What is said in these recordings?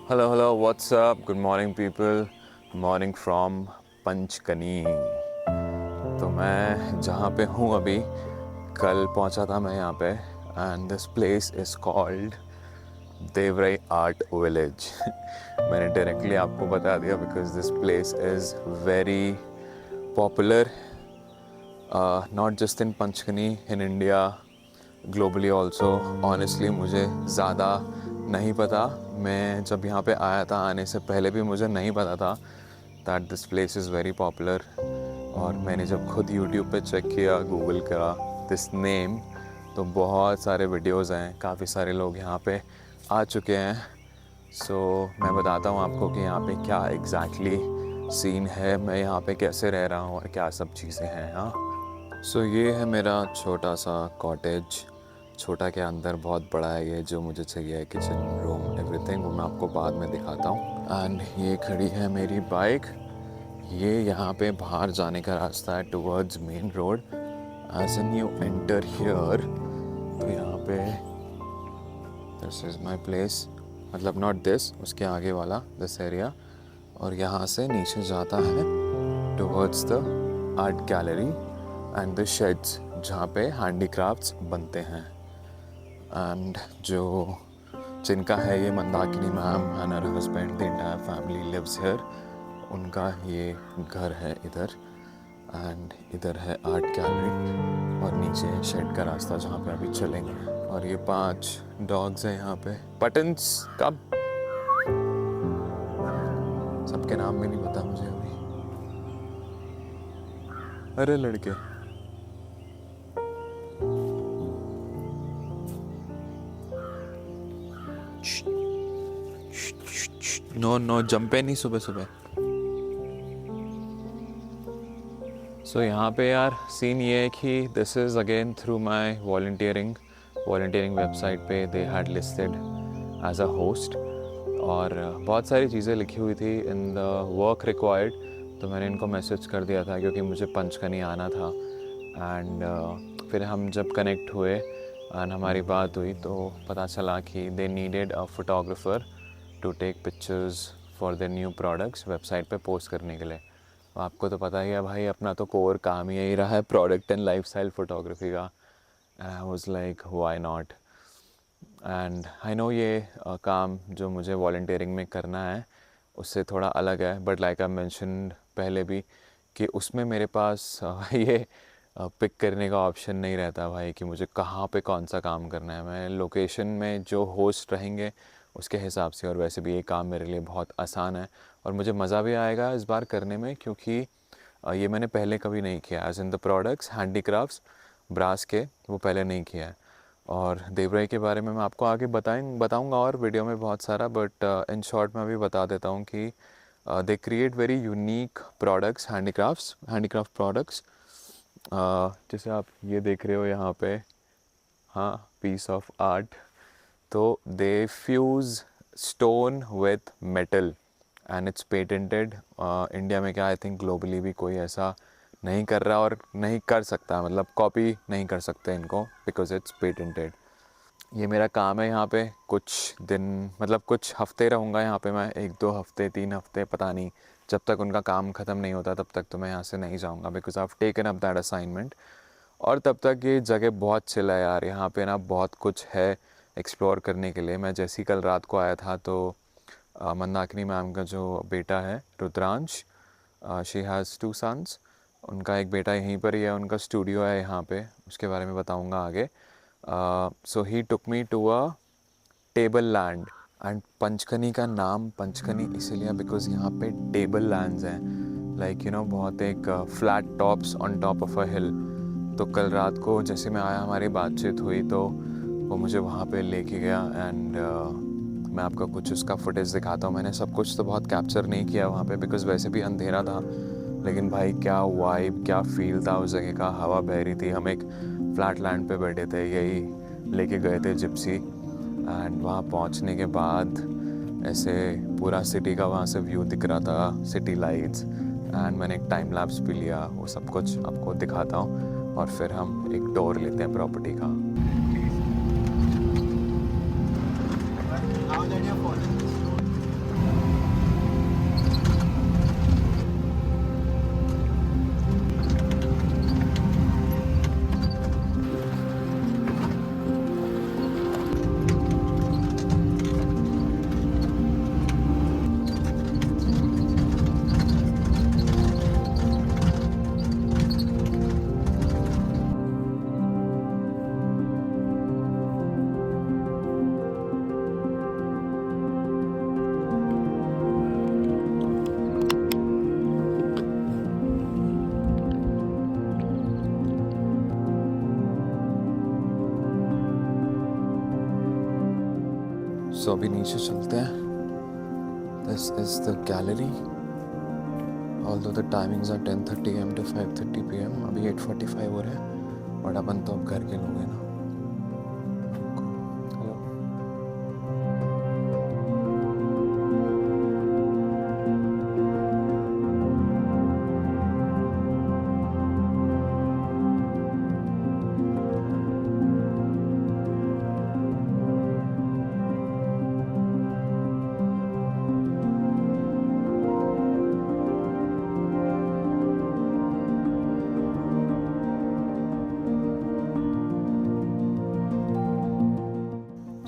Hello, what's up? Good morning, people. Morning from पंचकनी। तो मैं जहाँ पे हूँ अभी, कल पहुँचा था मैं यहाँ पे, and this place is called Devrai art village. मैंने डायरेक्टली आपको बता दिया because this place is very popular, not just in Panchgani, in India, globally also. Honestly मुझे ज़्यादा नहीं पता। मैं जब यहाँ पे आया था, आने से पहले भी मुझे नहीं पता था that this place is very popular. और मैंने जब खुद यूट्यूब पे चेक किया, गूगल करा दिस नेम, तो बहुत सारे वीडियोस हैं, काफ़ी सारे लोग यहाँ पे आ चुके हैं। सो मैं बताता हूँ आपको कि यहाँ पे क्या एग्जैक्टली सीन है, मैं यहाँ पे कैसे रह रहा हूँ और क्या सब चीज़ें हैं। हाँ, सो ये है मेरा छोटा सा कॉटेज। छोटा के अंदर बहुत बड़ा है ये, जो मुझे चाहिए है, किचन, रूम, एवरीथिंग, वो मैं आपको बाद में दिखाता हूँ। एंड ये खड़ी है मेरी बाइक। ये यहाँ पे बाहर जाने का रास्ता है towards main road. As an you enter here, तो यहाँ पे दिस इज़ माई प्लेस, मतलब नॉट दिस, उसके आगे वाला दिस एरिया। और यहाँ से नीचे जाता है towards the art gallery and the shades, जहाँ पे हैंडीक्राफ्ट्स बनते हैं। एंड जो जिनका है ये Mandakini ma'am and her husband, the entire family lives here. उनका ये घर है इधर। एंड इधर है आर्ट गैलरी और नीचे शेड का रास्ता जहाँ पे अभी चलेंगे। और ये 5 डॉग्स हैं यहाँ पे। पटन्स कब, सबके नाम भी नहीं पता मुझे अभी। अरे लड़के, नो जंपे नहीं सुबह सुबह। सो यहाँ पे यार सीन ये है कि this is again through my volunteering website पे they had listed as a host. और बहुत सारी चीज़ें लिखी हुई थी इन द वर्क रिक्वायर्ड, तो मैंने इनको मैसेज कर दिया था क्योंकि मुझे पंचकनी आना था। एंड फिर हम जब कनेक्ट हुए एंड हमारी बात हुई तो पता चला कि they needed a photographer to take pictures for the new products website पे पोस्ट करने के लिए। आपको तो पता ही है भाई, अपना तो कोर काम ही यही रहा है, प्रोडक्ट एंड लाइफस्टाइल फोटोग्राफी का। I was like why not. And I know ये काम जो मुझे वॉलंटियरिंग में करना है उससे थोड़ा अलग है, बट लाइक आई मेंशन्ड पहले भी कि उसमें मेरे पास ये पिक करने का ऑप्शन नहीं रहता भाई कि मुझे कहाँ पे कौन सा काम करना है। मैं लोकेशन में जो होस्ट रहेंगे उसके हिसाब से, और वैसे भी ये काम मेरे लिए बहुत आसान है और मुझे मज़ा भी आएगा इस बार करने में, क्योंकि ये मैंने पहले कभी नहीं किया। As in the products handicrafts brass के, वो पहले नहीं किया है। और देवराई के बारे में मैं आपको आगे बताऊंगा और वीडियो में बहुत सारा, बट इन शॉर्ट मैं अभी बता देता हूँ कि they create very unique products, handicraft products. जैसे आप ये देख रहे हो यहाँ पे, हाँ, पीस ऑफ आर्ट। तो they fuse stone with metal and it's patented. India में क्या, आई थिंक ग्लोबली भी कोई ऐसा नहीं कर रहा और नहीं कर सकता, मतलब कॉपी नहीं कर सकते इनको, बिकॉज इट्स पेटेंटेड। ये मेरा काम है यहाँ पे कुछ दिन, मतलब कुछ हफ्ते रहूँगा यहाँ पे मैं, 1-2 हफ्ते, 3 हफ्ते, पता नहीं। जब तक उनका काम ख़त्म नहीं होता तब तक तो मैं यहाँ से नहीं जाऊँगा, because I have taken up that assignment. और तब तक ये जगह बहुत चिल है यार, यहाँ पे ना बहुत कुछ है एक्सप्लोर करने के लिए। मैं जैसे ही कल रात को आया था तो मंदाकिनी मैम का जो बेटा है रुद्रांश, शी हैज़ 2 सन्स, उनका एक बेटा यहीं पर ही है, उनका स्टूडियो है यहाँ पे, उसके बारे में बताऊँगा आगे। So he took me to a table land. And Panchgani का नाम पंचकनी इसीलिए बिकॉज यहाँ पे टेबल लैंड्स हैं, लाइक यू नो, बहुत एक flat tops on top of a hill. तो कल रात को जैसे मैं आया, हमारी बातचीत हुई, तो वो मुझे वहाँ पे लेके गया। एंड मैं आपको कुछ उसका फुटेज दिखाता हूँ। मैंने सब कुछ तो बहुत कैप्चर नहीं किया वहाँ पे बिकॉज़ वैसे भी अंधेरा था, लेकिन भाई क्या वाइब, क्या फील था उस जगह का। हवा बह रही थी, हम एक फ्लैट लैंड पे बैठे थे, यही लेके गए थे जिप्सी। एंड वहाँ पहुँचने के बाद ऐसे पूरा सिटी का वहाँ से व्यू दिख रहा था, सिटी लाइट्स। एंड मैंने एक टाइम लैप्स भी लिया, वो सब कुछ आपको दिखाता हूँ और फिर हम एक टूर लेते हैं प्रॉपर्टी का। Now that you're following this road, सो अभी नीचे चलते हैं. This is the gallery. Although the timings are 10:30 AM to 5:30 PM. अभी 8:45 हो रहे हैं, बट अपन तो अब घर के लोग हैं ना.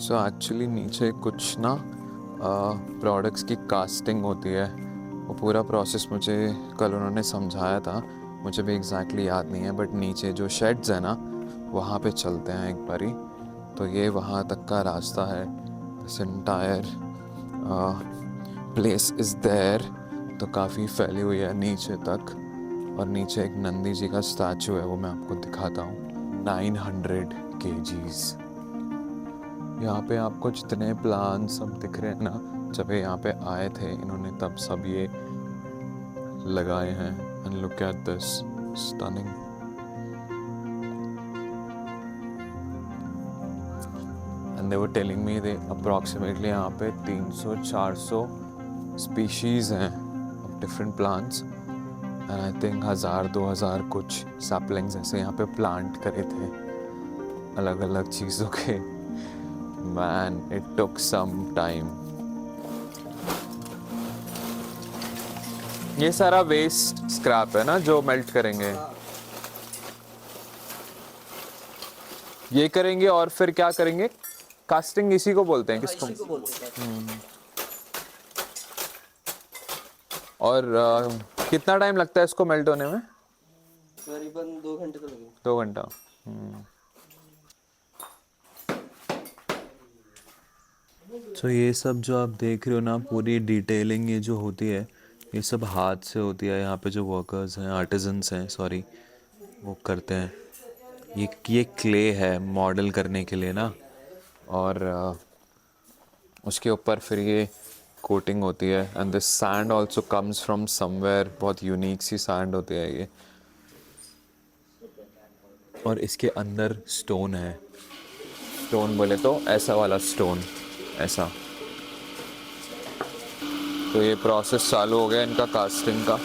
सो एक्चुअली नीचे कुछ ना प्रोडक्ट्स की कास्टिंग होती है. वो पूरा प्रोसेस मुझे कल उन्होंने समझाया था, मुझे भी एग्जैक्टली याद नहीं है. बट नीचे जो शेड्स है ना, वहाँ पे चलते हैं एक बारी. तो ये वहाँ तक का रास्ता है. This entire place is there. तो काफ़ी फैली हुई है नीचे तक. और नीचे एक नंदी जी का स्टैचू है, वो मैं आपको दिखाता हूँ. 900 kgs. यहाँ पे आपको जितने प्लांट्स सब दिख रहे हैं ना, जब ये यहाँ पे आए थे इन्होंने तब सब ये लगाए हैं. And look at this, stunning. And they were telling me they approximately यहाँ पे 300-400 स्पीशीज़ हैं of different plants. And I think 1000-2000 कुछ सैपलिंग्स ऐसे यहाँ पे प्लांट करे थे अलग अलग चीज़ों के. Man, it took some time. ये सारा वेस्ट स्क्रैप है ना जो मेल्ट करेंगे. ये करेंगे और फिर क्या करेंगे? कास्टिंग इसी को बोलते हैं. किसको? और कितना टाइम लगता है इसको मेल्ट होने में? करीबन 2 घंटे तो लगेंगे. 2 घंटा. तो ये सब जो आप देख रहे हो ना, पूरी डिटेलिंग ये जो होती है, ये सब हाथ से होती है. यहाँ पे जो वर्कर्स हैं, आर्टिजन्स हैं, सॉरी, वो करते हैं. ये क्ले है मॉडल करने के लिए ना, और उसके ऊपर फिर ये कोटिंग होती है. And this sand also comes from somewhere. बहुत यूनिक सी सैंड होती है ये. और इसके अंदर स्टोन है. स्टोन बोले तो ऐसा वाला स्टोन, ऐसा. तो ये प्रोसेस चालू हो गया इनका कास्टिंग का.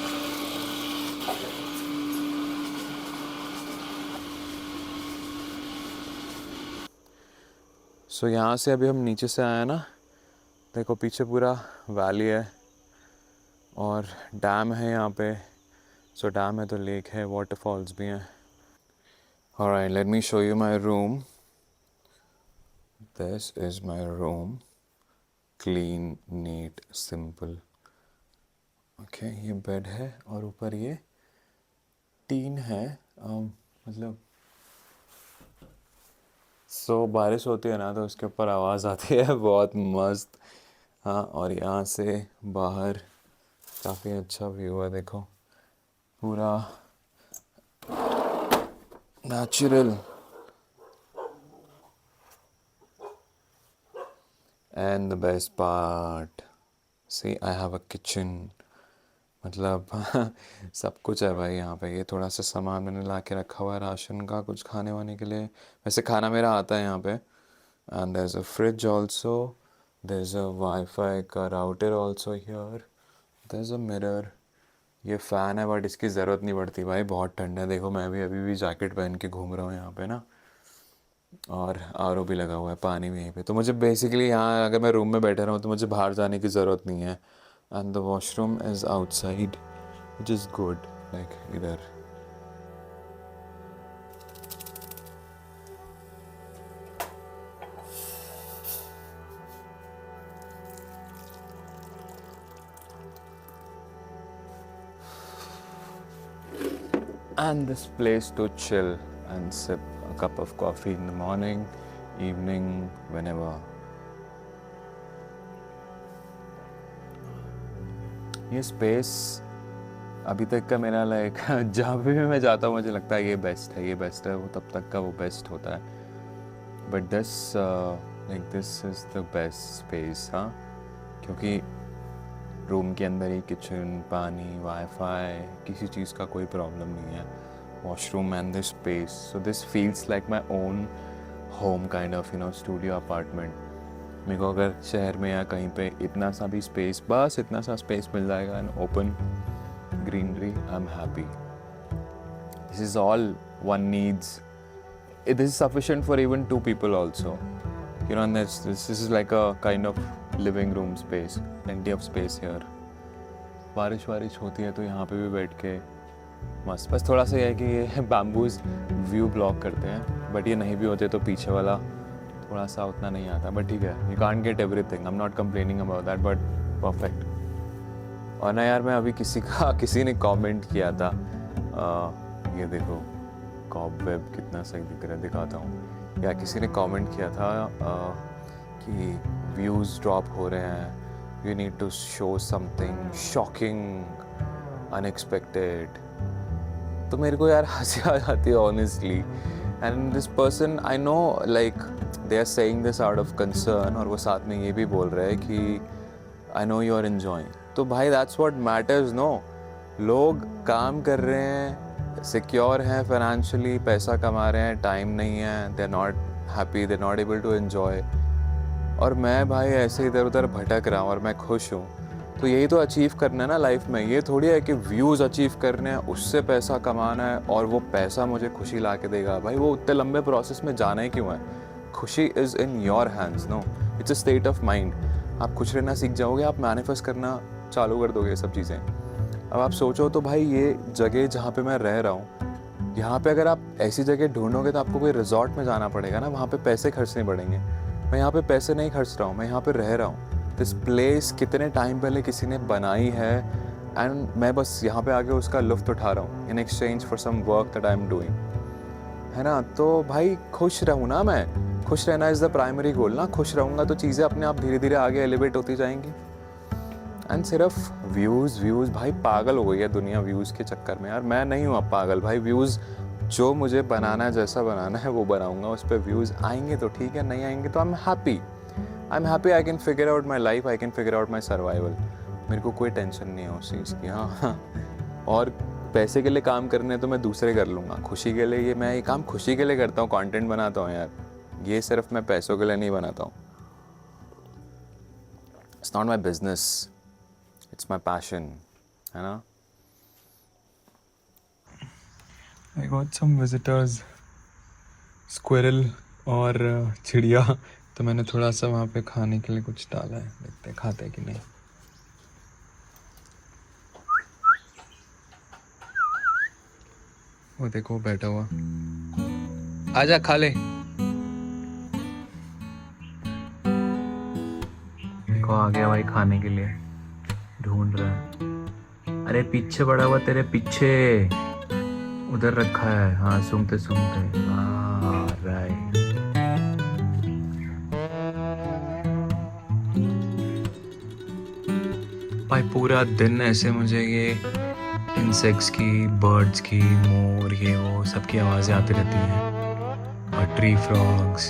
सो यहाँ से अभी हम नीचे से आए ना, देखो पीछे पूरा वैली है और डैम है यहाँ पे. सो डैम है तो लेक है, वाटरफॉल्स भी हैं. Alright, let me show you my room. This is my room. Clean, neat, simple. Okay, ये बेड है और ऊपर ये टीन है. मतलब बारिश होती है ना तो उसके ऊपर आवाज़ आती है. बहुत मस्त. हाँ, और यहाँ से बाहर काफ़ी अच्छा व्यू है. देखो पूरा natural. And the best part, see, I have a kitchen. मतलब सब कुछ है भाई यहाँ पे. ये थोड़ा सा सामान मैंने ला के रखा हुआ है राशन का, कुछ खाने वाने के लिए. वैसे खाना मेरा आता है यहाँ पे. And there is a fridge also. There is a wifi का router also here. There is a mirror. ये फ़ैन है बट इसकी ज़रूरत नहीं पड़ती भाई, बहुत ठंड है. देखो मैं भी अभी भी जैकेट पहन के घूम रहा हूँ यहाँ पे ना. और आरओ भी लगा हुआ है, पानी भी यहीं पे. तो मुझे बेसिकली यहाँ अगर मैं रूम में बैठा रहा हूँ तो मुझे बाहर जाने की ज़रूरत नहीं है. And the washroom is outside, which is good. Like इधर. And this place to chill and sip a cup of coffee in the morning, evening, whenever. ये स्पेस अभी तक का मेरा लाइक जहाँ भी मैं जाता हूँ मुझे लगता है ये बेस्ट है, ये बेस्ट है. वो तब तक का वो बेस्ट होता है. But this like this is the best space, हाँ, क्योंकि रूम के अंदर ही किचन, पानी, वाईफाई, किसी चीज़ का कोई प्रॉब्लम नहीं है, washroom and this space, so this feels like my own home kind of studio apartment. मेरे को अगर शहर में या कहीं पे इतना सा भी स्पेस, बस इतना सा स्पेस मिल जाएगा and open greenery, I am happy. This is all one needs, this is sufficient for even 2 people also, and this is like a kind of living room space, plenty of space here. बारिश होती है तो यहाँ पे भी बैठ के मस्त, बस थोड़ा सा ये है कि ये बैम्बूज व्यू ब्लॉक करते हैं, बट ये नहीं भी होते तो पीछे वाला थोड़ा सा उतना नहीं आता, बट ठीक है, you can't get everything, I am not complaining about that, but perfect. और ना यार, मैं अभी किसी ने कमेंट किया था, ये देखो कॉबवेब कितना सही दिख रहा है, दिखाता हूँ, या किसी ने कमेंट किया था कि व्यूज़ ड्रॉप हो रहे हैं, you need to show something shocking, unexpected. तो मेरे को यार हंसी आ जाती है honestly, and this person I know like they are saying this out of concern, और वो साथ में ये भी बोल रहे हैं कि I know you are enjoying. तो भाई दैट्स व्हाट मैटर्स, नो, लोग काम कर रहे हैं, सिक्योर हैं फाइनेंशियली, पैसा कमा रहे हैं, टाइम नहीं है, they are not happy, they are not able to enjoy, और मैं भाई ऐसे इधर उधर भटक रहा हूँ और मैं खुश हूँ। तो यही तो अचीव करना है ना लाइफ में, ये थोड़ी है कि व्यूज़ अचीव करने हैं, उससे पैसा कमाना है और वो पैसा मुझे खुशी ला के देगा। भाई वो उतने लंबे प्रोसेस में जाना ही क्यों है? खुशी is in your hands, no, it's a state of mind. आप खुश रहना सीख जाओगे, आप मैनिफेस्ट करना चालू कर दोगे ये सब चीज़ें। अब आप सोचो तो भाई, ये जगह जहाँ पे मैं रह रहा हूँ, यहाँ पे अगर आप ऐसी जगह ढूंढोगे तो आपको कोई रिजॉर्ट में जाना पड़ेगा ना, वहाँ पे पैसे खर्चने पड़ेंगे। मैं यहाँ पे पैसे नहीं खर्च रहा हूँ, मैं यहाँ पे रह रहा हूँ। दिस प्लेस कितने टाइम पहले किसी ने बनाई है, एंड मैं बस यहाँ पे आके उसका लुफ्त उठा रहा हूँ in exchange for some work that I am doing, है ना। तो भाई खुश रहूँ ना, मैं खुश रहना इज़ द प्राइमरी गोल ना। खुश रहूँगा तो चीज़ें अपने आप धीरे धीरे आगे एलिवेट होती जाएंगी। एंड सिर्फ व्यूज़ भाई, पागल हो गई है दुनिया व्यूज़ के चक्कर में यार। मैं नहीं हूँ अब पागल भाई, व्यूज़ जो मुझे बनाना है, जैसा बनाना है वो बनाऊँगा, उस पर व्यूज़ आएंगे तो ठीक है, नहीं आएंगे तो I am happy, I can figure out my life, I can figure out my survival. मेरे को कोई टेंशन नहीं है उस चीज़ की। हाँ, और पैसे के लिए काम करने तो मैं दूसरे कर लूँगा, खुशी के लिए ये मैं ये काम खुशी के लिए करता हूँ, कंटेंट बनाता हूँ यार, ये सिर्फ मैं पैसों के लिए नहीं बनाता हूँ। It's not my business, it's my passion, है ना। I got some visitors, squirrel और चिड़िया, तो मैंने थोड़ा सा वहाँ पे खाने के लिए कुछ डाला है, देखते हैं खाते हैं कि नहीं। वो देखो बैठा हुआ, आजा खा ले। देखो आ गया भाई खाने के लिए, ढूंढ रहा है। अरे पीछे पड़ा हुआ, तेरे पीछे उधर रखा है। हाँ, सूंघते सूंघते, हाँ राइट। भाई पूरा दिन ऐसे मुझे ये इंसेक्ट्स की, बर्ड्स की, मोर, ये वो सबकी आवाज़ें आती रहती हैं, और tree frogs,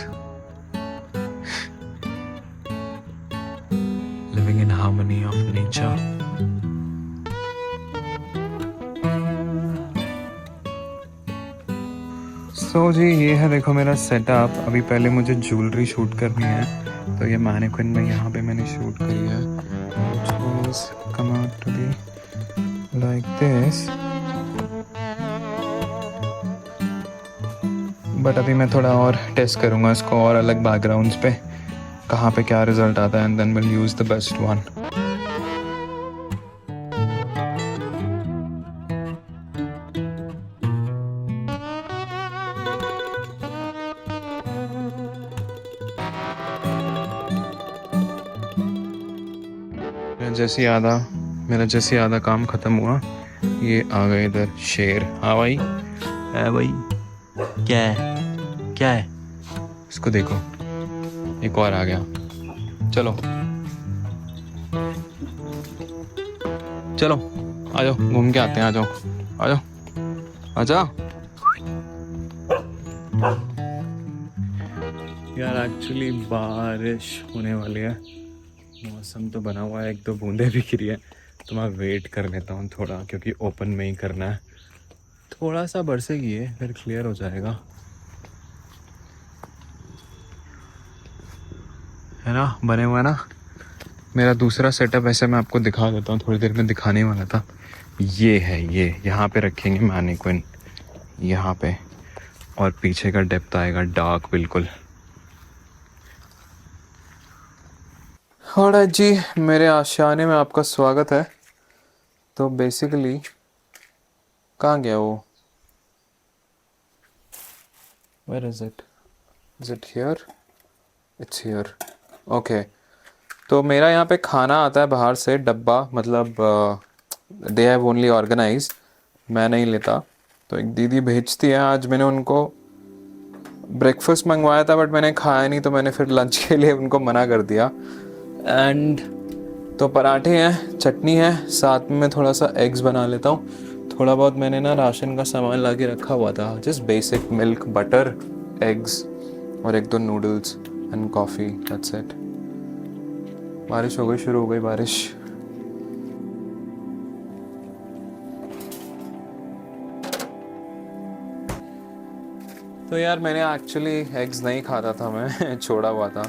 living in harmony of nature. So जी ये है देखो मेरा सेटअप। अभी पहले मुझे ज्वेलरी शूट करनी है, तो ये मैनिक्विन में यहाँ पे मैंने शूट करी है, come out to be like this. But अभी मैं थोड़ा और टेस्ट करूँगा इसको और अलग बैकग्राउंड्स पे, कहाँ पे क्या रिजल्ट आता है, and then will use the best one. मेरा जैसे आधा काम ख़त्म हुआ, ये आ गए इधर शेर। हाँ भाई, है भाई, क्या है इसको देखो, एक और आ गया। चलो आ जाओ, घूम के आते हैं, आ जाओ। यार एक्चुअली बारिश होने वाली है, मौसम तो बना हुआ है, एक दो बूंदे भी गिरी है, तो मैं वेट कर लेता हूँ थोड़ा, क्योंकि ओपन में ही करना है। थोड़ा सा बरसेगी है, फिर क्लियर हो जाएगा, है ना। बने हुआ है ना मेरा दूसरा सेटअप, ऐसे मैं आपको दिखा देता हूँ, थोड़ी देर में दिखाने वाला था। ये है, ये यहाँ पे रखेंगे मैनिक्विन, यहाँ पे, और पीछे का डेप्थ आएगा डार्क बिल्कुल। और जी मेरे आशियाने में आपका स्वागत है। तो बेसिकली कहाँ गया वो? Where is it? Is it here? It's here. Okay. तो मेरा यहाँ पे खाना आता है बाहर से डब्बा, मतलब दे हैव ओनली ऑर्गेनाइज, मैं नहीं लेता। तो एक दीदी भेजती है, आज मैंने उनको ब्रेकफास्ट मंगवाया था बट मैंने खाया नहीं, तो मैंने फिर लंच के लिए उनको मना कर दिया। एंड तो पराठे हैं, चटनी है, साथ में थोड़ा सा एग्स बना लेता हूँ। थोड़ा बहुत मैंने ना राशन का सामान ला के रखा हुआ था, just basic milk, butter, eggs और एक दो noodles and coffee, that's it. बारिश हो गई, शुरू हो गई बारिश। तो यार मैंने एक्चुअली एग्स नहीं खाता था मैं छोड़ा हुआ था,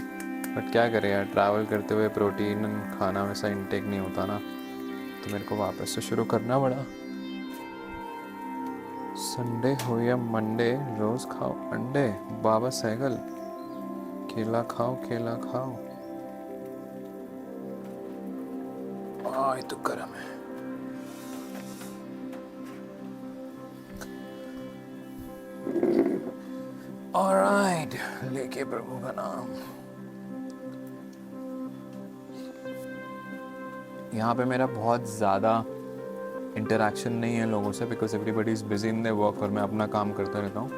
बट क्या करें यार, ट्रैवल करते हुए प्रोटीन खाना वैसा इंटेक नहीं होता ना, तो मेरे को वापस से शुरू करना पड़ा। संडे हो या मंडे, रोज खाओ अंडे, बाबा सहगल, केला खाओ केला खाओ। ये तो गर्म है। ऑलराइट, लेके प्रभु का नाम। यहाँ पे मेरा बहुत ज़्यादा इंटरेक्शन नहीं है लोगों से, because everybody is busy in their work, और मैं अपना काम करता रहता हूँ,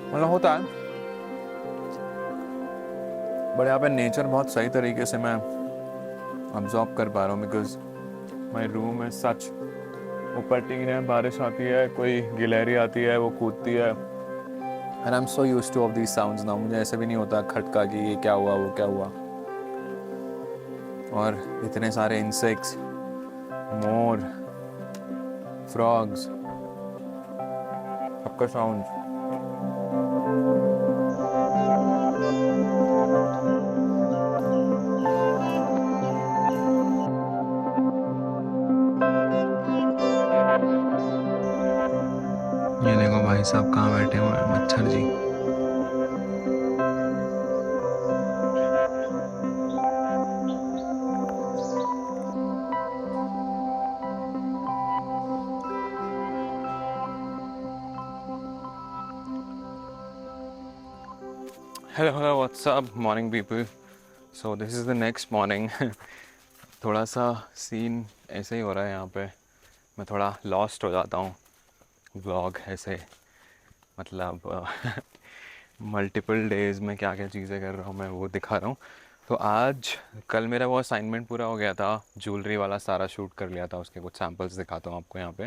मतलब होता है। बट यहाँ पे नेचर बहुत सही तरीके से मैं अब्जॉर्ब कर पा रहा हूँ, बिकॉज माई रूम है सच, ऊपर टीन है, बारिश आती है, कोई गिलहरी आती है, वो कूदती है, and I am so used two of these sounds now. मुझे ऐसे भी नहीं होता खटका कि ये क्या हुआ वो क्या हुआ। और इतने सारे इंसेक्ट्स, मोर, फ्रॉग्स, सबका साउंड। ये देखो भाई साहब कहाँ बैठे हुए हैं, मच्छर जी। Hello what's up morning people. So this is the next morning. थोड़ा सा सीन ऐसे ही हो रहा है यहाँ पे, मैं थोड़ा लॉस्ट हो जाता हूँ व्लॉग ऐसे, मतलब मल्टीपल डेज़ में क्या क्या चीज़ें कर रहा हूँ मैं वो दिखा रहा हूँ। तो आज कल मेरा वो असाइनमेंट पूरा हो गया था, ज्वेलरी वाला सारा शूट कर लिया था, उसके कुछ सैम्पल्स दिखाता हूँ आपको यहाँ पे।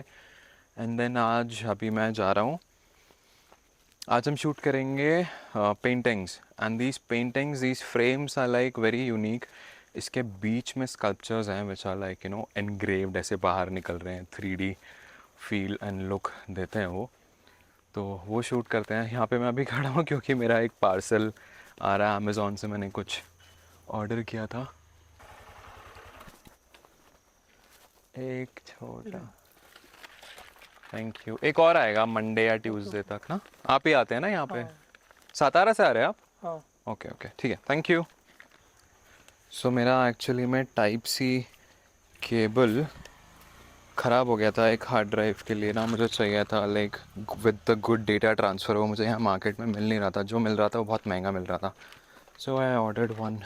एंड देन आज अभी मैं जा रहा हूँ, आज हम शूट करेंगे paintings, and these paintings, these frames are like very unique. इसके बीच में स्कल्पचर्स हैं विच आर लाइक एनग्रेव्ड, ऐसे बाहर निकल रहे हैं, 3D फील एंड लुक देते हैं वो। तो वो शूट करते हैं। यहाँ पे मैं अभी खड़ा हूँ क्योंकि मेरा एक पार्सल आ रहा है अमेज़ॉन से, मैंने कुछ ऑर्डर किया था, एक छोटा, थैंक यू। एक और आएगा मंडे या ट्यूसडे तक ना। आप ही आते हैं ना यहाँ पे? सातारा से आ रहे हैं आप? हाँ। ओके ओके ठीक है, थैंक यू। सो मेरा एक्चुअली में टाइप सी केबल ख़राब हो गया था एक हार्ड ड्राइव के लिए ना, मुझे चाहिए था like with the good data transfer, वो मुझे यहाँ मार्केट में मिल नहीं रहा था, जो मिल रहा था वो बहुत महंगा मिल रहा था। सो आई ऑर्डर्ड वन।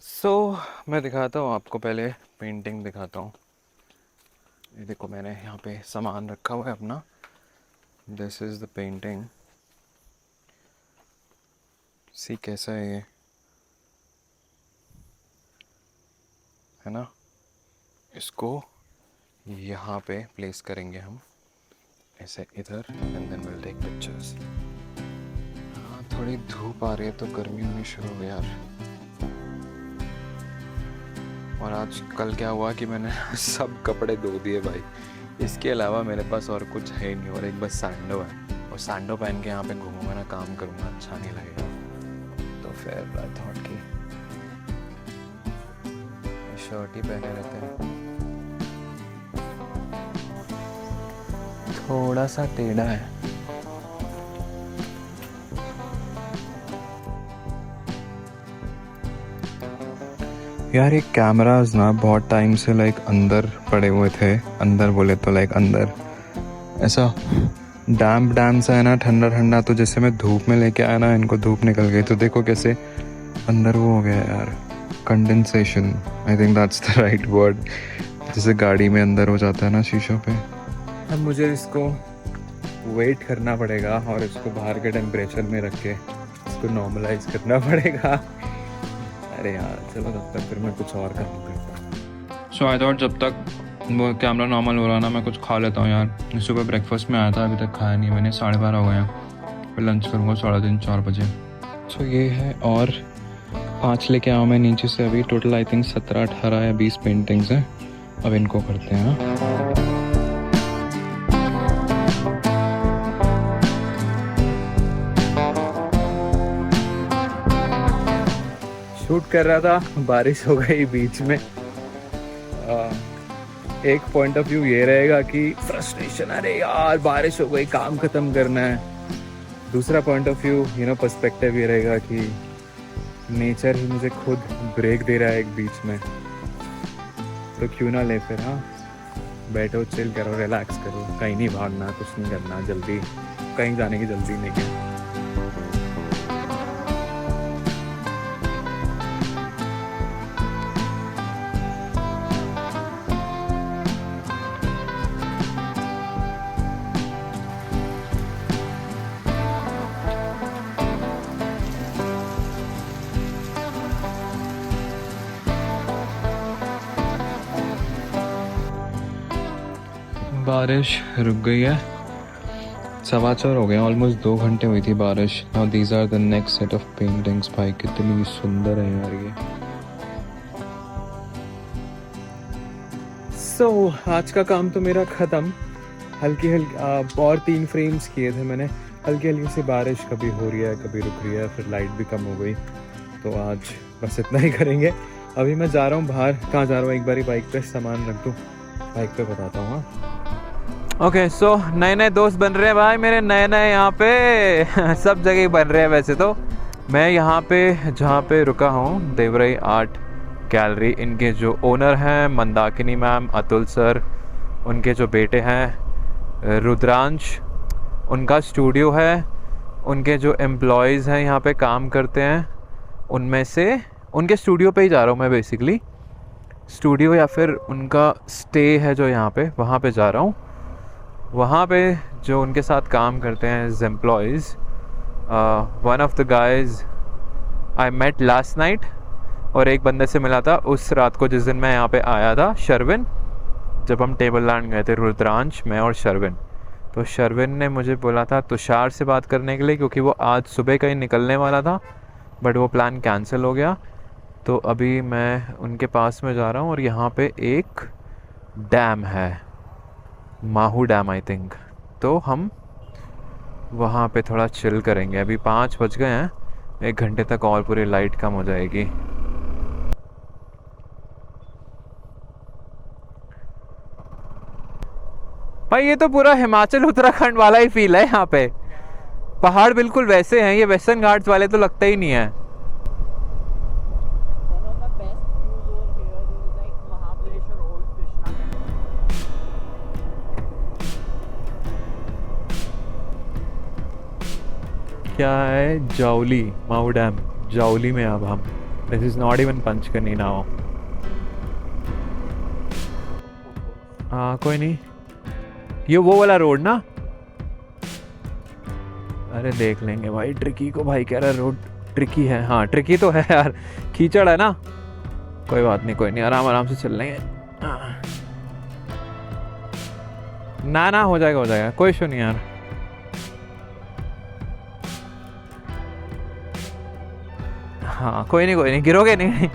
सो मैं दिखाता हूँ आपको, पहले पेंटिंग दिखाता हूँ। ये देखो मैंने यहाँ पे सामान रखा हुआ है अपना, दिस इज़ द पेंटिंग। सी कैसा है ये, है ना। इसको यहाँ पे प्लेस करेंगे हम ऐसे इधर, and then will take pictures. हाँ थोड़ी धूप आ रही है तो गर्मी होनी शुरू हो गई यार। और आज कल क्या हुआ कि मैंने सब कपड़े धो दिए भाई। इसके अलावा मेरे पास और कुछ है नहीं, और एक बस सैंडो है, और सैंडो पहन के यहाँ पे घूमूंगा ना, काम करूँगा, अच्छा नहीं लगेगा। तो फिर आई थॉट कि शर्ट ही पहने रहते हैं। थोड़ा सा टेढ़ा है। यार ये कैमरास ना बहुत टाइम से लाइक अंदर पड़े हुए थे, अंदर बोले तो लाइक अंदर ऐसा डैम सा है ना, ठंडा ठंडा। तो जैसे मैं धूप में लेके आया ना, इनको धूप निकल गई तो देखो कैसे अंदर वो हो गया यार, condensation. I think that's the right word. जैसे गाड़ी में अंदर हो जाता है ना शीशों पे। अब मुझे इसको वेट करना पड़ेगा और इसको बाहर के टेम्परेचर में रख के इसको नॉर्मलाइज करना पड़ेगा। अरे यार चलो, तब तक फिर मैं कुछ और काम करता हूँ। सो आई थॉट जब तक वो कैमरा नॉर्मल हो रहा ना, मैं कुछ खा लेता हूँ यार। सुबह ब्रेकफास्ट में आया था, अभी तक खाया नहीं मैंने, 12:30 हो गए हैं। फिर लंच करूँगा 3:30-4 बजे। सो ये है, और 5 लेके आऊँ मैं नीचे से। अभी टोटल आई थिंक 17, 18 या 20 पेंटिंग्स हैं। अब इनको करते हैं। शूट कर रहा था, बारिश हो गई बीच में। एक पॉइंट ऑफ व्यू ये रहेगा कि फ्रस्ट्रेशन, अरे यार बारिश हो गई, काम खत्म करना है। दूसरा पॉइंट ऑफ व्यू पर्सपेक्टिव ये रहेगा कि नेचर ही मुझे खुद ब्रेक दे रहा है एक बीच में, तो क्यों ना ले फिर। हाँ, बैठो, चिल करो, रिलैक्स करो, कहीं नहीं भागना, कुछ नहीं करना, जल्दी कहीं जाने की जल्दी नहीं है। बारिश रुक गई है, 4:15 हो गए, ऑलमोस्ट 2 घंटे हुई थी बारिश। Now these are the next set of paintings. भाई कितनी सुंदर है यार ये। सो आज का काम तो मेरा ख़त्म। हल्की और 3 फ्रेम्स किए थे मैंने। हल्की हल्की सी बारिश कभी हो रही है, कभी रुक रही है, फिर लाइट भी कम हो गई। तो आज बस इतना ही करेंगे। अभी मैं जा रहा हूँ बाहर। कहाँ जा रहा हूँ, एक बारी बाइक पे सामान रख दूँ, बाइक पे बताता हूँ। हाँ ओके, सो नए नए दोस्त बन रहे हैं भाई मेरे, नए नए यहाँ पे सब जगह बन रहे हैं। वैसे तो मैं यहाँ पे जहाँ पे रुका हूँ, देवराई आर्ट गैलरी, इनके जो ओनर हैं मंदाकिनी मैम, अतुल सर, उनके जो बेटे हैं रुद्रांश, उनका स्टूडियो है। उनके जो एम्प्लॉयज़ हैं यहाँ पे काम करते हैं, उनमें से उनके स्टूडियो पे ही जा रहा हूँ मैं। बेसिकली स्टूडियो या फिर उनका स्टे है जो यहाँ पे, वहाँ पे जा रहा हूँ। वहाँ पे जो उनके साथ काम करते हैं employees, one of the guys I met last night, और एक बंदे से मिला था उस रात को जिस दिन मैं यहाँ पे आया था, शर्विन। जब हम टेबल लैंड गए थे, रुद्रांश, मैं और शर्विन। तो शर्विन ने मुझे बोला था तुषार से बात करने के लिए, क्योंकि वो आज सुबह कहीं निकलने वाला था, बट वो प्लान कैंसिल हो गया। तो अभी मैं उनके पास में जा रहा हूँ, और यहाँ पे एक डैम है, माहू डैम आई थिंक। तो हम वहाँ पे थोड़ा चिल करेंगे। अभी 5 बज गए हैं, 1 घंटे तक और पूरी लाइट कम हो जाएगी। भाई ये तो पूरा हिमाचल उत्तराखंड वाला ही फील है यहाँ पे। पहाड़ बिल्कुल वैसे हैं, ये वेस्टर्न घाट्स वाले तो लगता ही नहीं है। क्या है, जावली, माहू डैम जावली में। अब हम, this is not even Panchgani now. हाँ कोई नहीं, ये वो वाला रोड ना। अरे देख लेंगे भाई। ट्रिकी को भाई कह रहा है रोड ट्रिकी है। हाँ ट्रिकी तो है यार, कीचड़ है ना। कोई बात नहीं, कोई नहीं, आराम आराम से चल लेंगे। ना ना, हो जाएगा हो जाएगा, कोई इशू नहीं यार। हाँ कोई नहीं गिरोगे नहीं।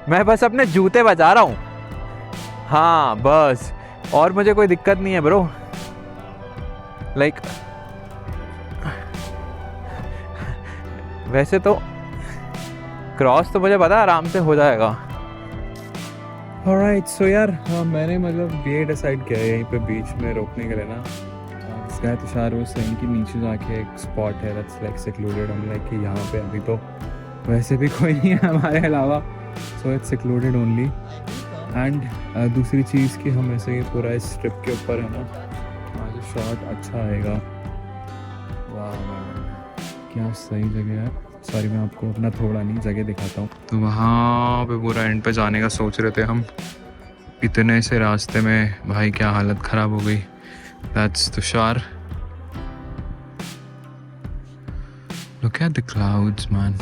मैं बस अपने जूते बचा रहा हूँ। हाँ बस, और मुझे कोई दिक्कत नहीं है ब्रो। लाइक वैसे तो क्रॉस तो मुझे पता है आराम से हो जाएगा। ऑलराइट सो यार मैंने मतलब ये डिसाइड किया है यहीं पे बीच में रोकने के लिए ना। स्काई तुषार वो सही कि नीचे जाके एक स्पॉट है दैट्स लाइक सेक्लूडेड। हम लाइक कि यहाँ पे अभी तो वैसे भी कोई नहीं है हमारे अलावा, so it's secluded only. And दूसरी चीज़ कि हम ऐसे ही पूरा इस ट्रिप के ऊपर है ना, आज शॉट अच्छा आएगा। वाह क्या सही जगह है। सॉरी मैं आपको अपना थोड़ा नहीं जगह दिखाता हूँ। तो वहाँ पे पूरा एंड पे जाने का सोच रहे थे हम, इतने से रास्ते में भाई क्या हालत ख़राब हो गई। That's Tushar. Look at the clouds, man.